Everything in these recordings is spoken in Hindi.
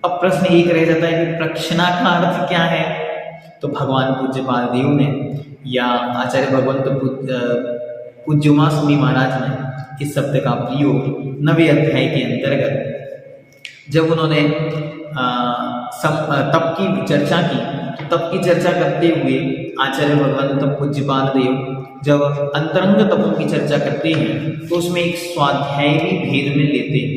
अब प्रश्न एक रह जाता है कि प्रक्षणा का अर्थ क्या है। तो भगवान पूज्यपाल देव ने या आचार्य भगवंत पूज्य उमा स्वामी महाराज ने इस शब्द का प्रयोग 9वें अध्याय के अंतर्गत जब उन्होंने तप की चर्चा की, तप की चर्चा करते हुए आचार्य भगवंत पूज्यपाल देव जब अंतरंग तपों की चर्चा करते हैं तो उसमें एक स्वाध्याय भी भेद में लेते हैं।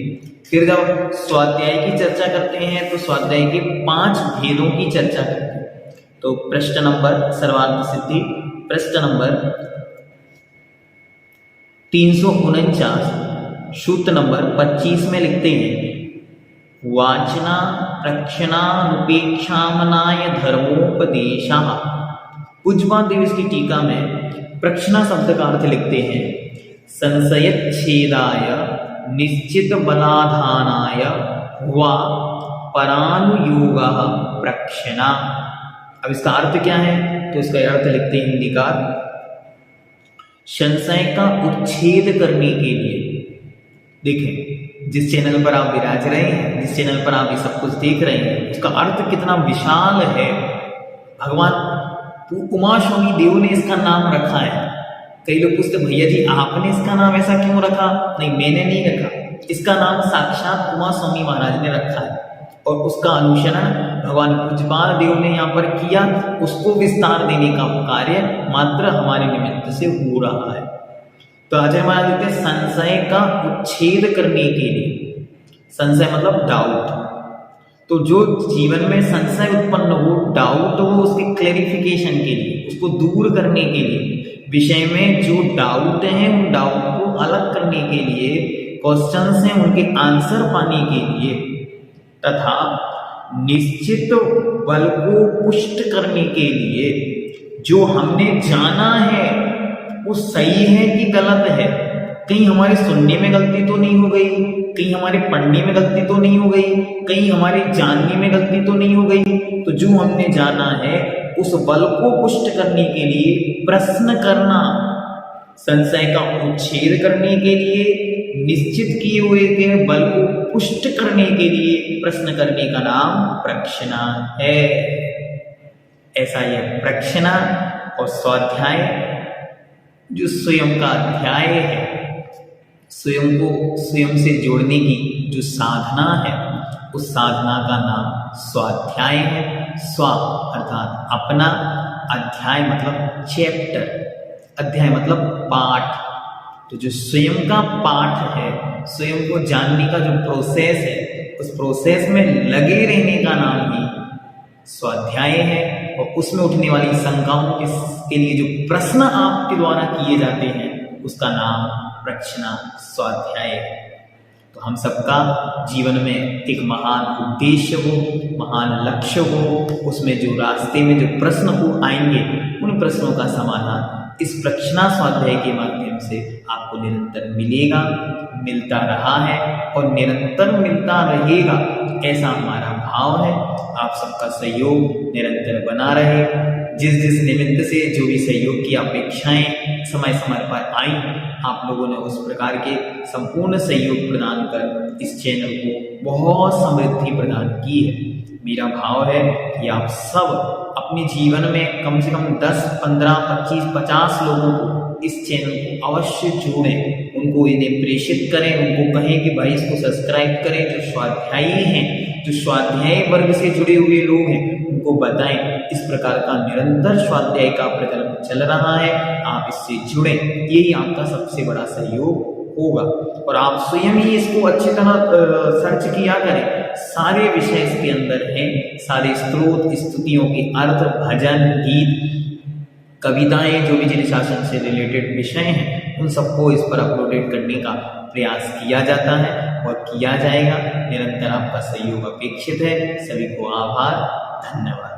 फिर जब स्वाध्याय की चर्चा करते हैं तो स्वाध्याय के 5 भेदों की चर्चा करते हैं। तो पृष्ठ नंबर सर्वार्थ सिद्धि, पृष्ठ नंबर 349, सूत्र नंबर 25 में लिखते हैं वाचना प्रक्षणानुपेक्षामनाय धर्मोपदेशः। पूज्यपाल देव इसकी टीका में प्रक्षणा शब्द का अर्थ लिखते हैं संशयच्छेदाय निश्चित बलाधानाय वा परानुयोगः प्रक्षणा। अब इसका अर्थ क्या है? तो इसका अर्थ लिखते हैं हिंदीकार संशय का उच्छेद करने के लिए। देखें, जिस चैनल पर आप विराज रहे हैं, जिस चैनल पर आप ये सब कुछ देख रहे हैं, उसका अर्थ कितना विशाल है। भगवान उमा स्वामी देव ने इसका नाम रखा है। कई लोग पूछते भैया जी आपने इसका नाम ऐसा क्यों रखा? नहीं, मैंने नहीं रखा, इसका नाम साक्षात उमा स्वामी महाराज ने रखा है और उसका अनुसरण भगवान पूज्यपाल देव ने यहाँ पर किया। उसको विस्तार देने का कार्य मात्र हमारे निमित्त से हो रहा है। तो आचार्य महाराज कहते हैं संशय का उच्छेद करने के लिए। संशय मतलब डाउट। तो जो जीवन में संशय उत्पन्न हो, डाउट हो, उसके क्लैरिफिकेशन के लिए, उसको दूर करने के लिए, विषय में जो डाउट है उन डाउट को अलग करने के लिए, क्वेश्चंस हैं उनके आंसर पाने के लिए, तथा निश्चित बल को पुष्ट करने के लिए जो हमने जाना है वो सही है कि गलत है। कहीं हमारे सुनने में गलती तो नहीं हो गई, कहीं हमारे पढ़ने में गलती तो नहीं हो गई, कहीं हमारे जानने में गलती तो नहीं हो गई। तो जो हमने जाना है उस बल को पुष्ट करने के लिए प्रश्न करना, संशय का उच्छेद करने के लिए, निश्चित किए हुए के बल को पुष्ट करने के लिए प्रश्न करने का नाम प्रक्षणा है। ऐसा यह प्रक्षणा और स्वाध्याय जो स्वयं का अध्याय है, स्वयं को स्वयं से जोड़ने की जो साधना है, उस साधना का नाम स्वाध्याय है। स्व अर्थात अपना, अध्याय मतलब चैप्टर, अध्याय मतलब पाठ। तो जो स्वयं का पाठ है, स्वयं को जानने का जो प्रोसेस है, उस प्रोसेस में लगे रहने का नाम ही स्वाध्याय है। और उसमें उठने वाली शंकाओं के लिए जो प्रश्न आपके द्वारा किए जाते हैं उसका नाम प्रक्षणा स्वाध्याय है। तो हम सबका जीवन में एक महान उद्देश्य हो, महान लक्ष्य हो, उसमें जो रास्ते में जो प्रश्न हो आएंगे उन प्रश्नों का समाधान इस प्रक्षणा स्वाध्याय के माध्यम से आपको निरंतर मिलेगा, मिलता रहा है और निरंतर मिलता रहेगा, ऐसा हमारा भाव है। आप सबका सहयोग निरंतर बना रहे। जिस जिस निमित्त से जो भी सहयोग की अपेक्षाएं समय समय पर आई, आप लोगों ने उस प्रकार के संपूर्ण सहयोग प्रदान कर इस चैनल को बहुत समृद्धि प्रदान की है। मेरा भाव है कि आप सब अपने जीवन में कम से कम 10, 15, 25, 50 लोगों को इस चैनल को अवश्य जोड़ें, उनको इन्हें प्रेषित करें, उनको कहें कि भाई इसको सब्सक्राइब करें। जो स्वाध्यायी हैं, जो स्वाध्याय वर्ग से जुड़े हुए लोग हैं, उनको बताएं इस प्रकार का निरंतर स्वाध्याय का प्रकल्प चल रहा है, आप इससे जुड़ें। यही आपका सबसे बड़ा सहयोग होगा। और आप स्वयं ही इसको अच्छी तरह सर्च किया करें। सारे विषय इसके अंदर हैं, सारे स्तोत्र, स्तुतियों के अर्थ, भजन, गीत, कविताएं, जो भी जिन शासन से रिलेटेड विषय हैं, उन सबको इस पर अपलोडेड करने का प्रयास किया जाता है और किया जाएगा। निरंतर आपका सहयोग अपेक्षित है। सभी को आभार, धन्यवाद।